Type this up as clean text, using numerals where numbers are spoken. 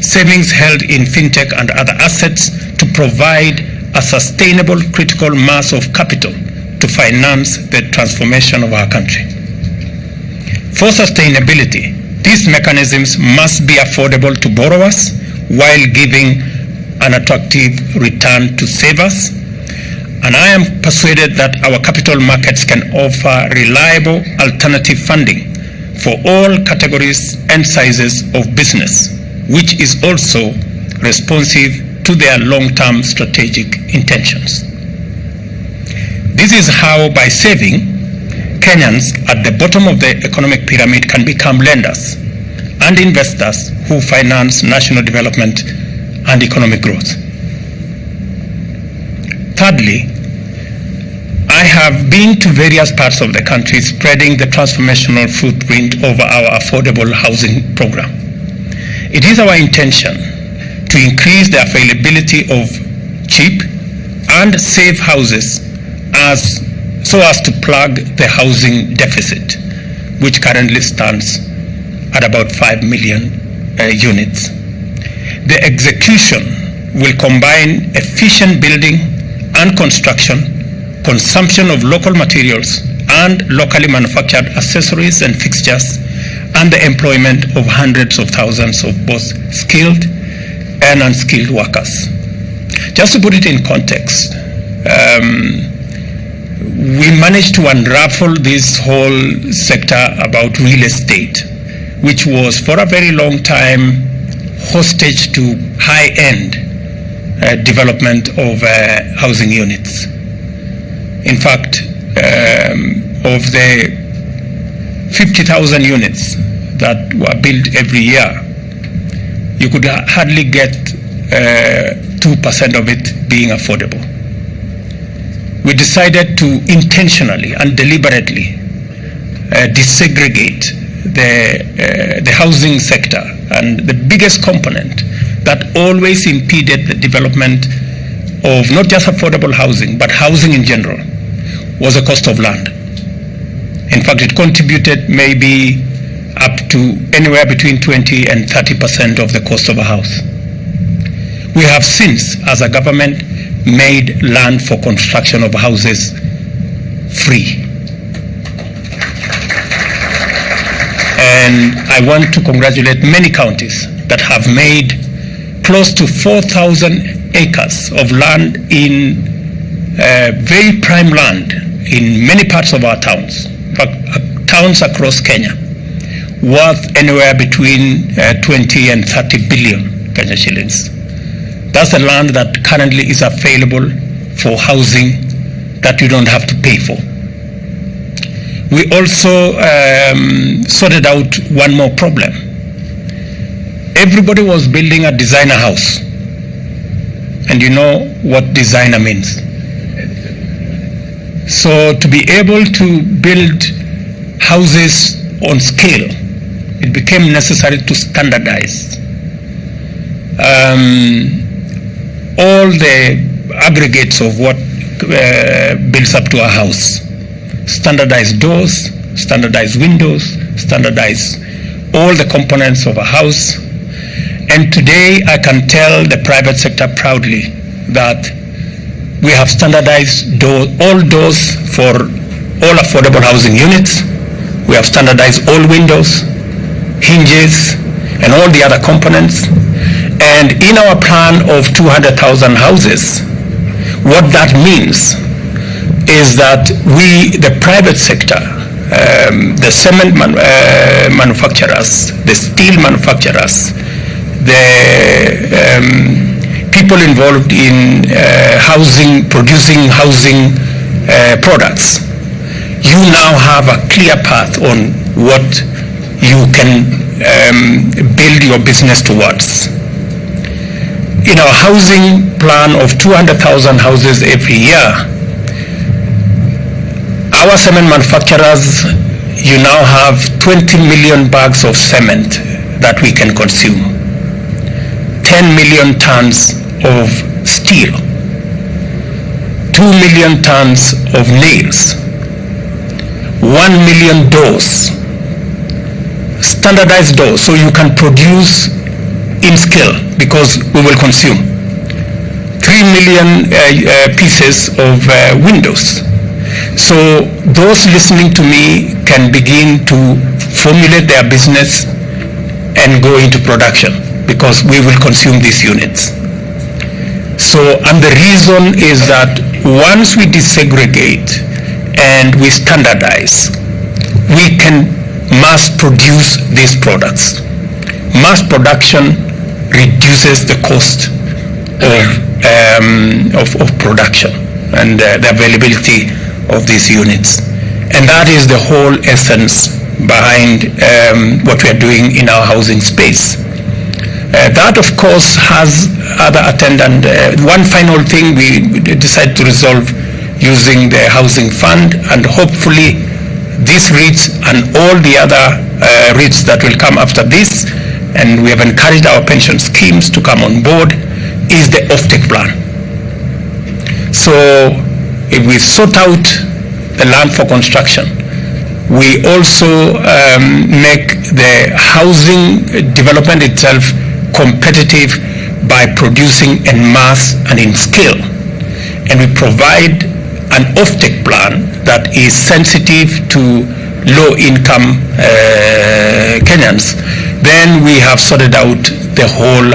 savings held in fintech and other assets to provide a sustainable critical mass of capital to finance the transformation of our country. For sustainability, these mechanisms must be affordable to borrowers while giving an attractive return to savers. And I am persuaded that our capital markets can offer reliable alternative funding for all categories and sizes of business, which is also responsive to their long-term strategic intentions. This is how, by saving, Kenyans at the bottom of the economic pyramid can become lenders and investors who finance national development and economic growth. Thirdly, I have been to various parts of the country spreading the transformational footprint over our affordable housing program. It is our intention to increase the availability of cheap and safe houses so as to plug the housing deficit, which currently stands at about 5 million units. The execution will combine efficient building and construction, consumption of local materials and locally manufactured accessories and fixtures, and the employment of hundreds of thousands of both skilled and unskilled workers. Just to put it in context, we managed to unravel this whole sector about real estate, which was for a very long time hostage to high-end development of housing units. In fact, of the 50,000 units that were built every year, you could hardly get 2% of it being affordable. We decided to intentionally and deliberately desegregate the housing sector, and the biggest component that always impeded the development of not just affordable housing, but housing in general, was the cost of land. In fact, it contributed maybe up to anywhere between 20 and 30% of the cost of a house. We have since, as a government, made land for construction of houses free. And I want to congratulate many counties that have made close to 4,000 acres of land in very prime land in many parts of our towns, towns across Kenya, worth anywhere between 20 and 30 billion Kenya shillings. That's the land that currently is available for housing that you don't have to pay for. We also sorted out one more problem. Everybody was building a designer house. And you know what designer means. So to be able to build houses on scale, it became necessary to standardize all the aggregates of what builds up to a house. Standardize doors, standardize windows, standardize all the components of a house. And today I can tell the private sector proudly that we have standardized all doors for all affordable housing units. We have standardized all windows, hinges, and all the other components. And in our plan of 200,000 houses, what that means is that we, the private sector, the cement manufacturers, the steel manufacturers, the people involved in producing housing products, you now have a clear path on what you can build your business towards. In our housing plan of 200,000 houses every year, our cement manufacturers, you now have 20 million bags of cement that we can consume, 10 million tons of steel, 2 million tons of nails, 1 million doors, standardized doors, so you can produce in scale, because we will consume 3 million pieces of windows. So those listening to me can begin to formulate their business and go into production, because we will consume these units. So, and the reason is that once we desegregate and we standardize, we can mass produce these products. Mass production reduces the cost of production and the availability of these units. And that is the whole essence behind what we are doing in our housing space. That, of course, has other attendant. One final thing we decided to resolve using the housing fund, and hopefully this REITs and all the other REITs that will come after this, and we have encouraged our pension schemes to come on board, is the offtake plan. So if we sort out the land for construction, we also make the housing development itself competitive by producing en masse and in scale. And we provide an offtake plan that is sensitive to low-income Kenyans. Then we have sorted out the whole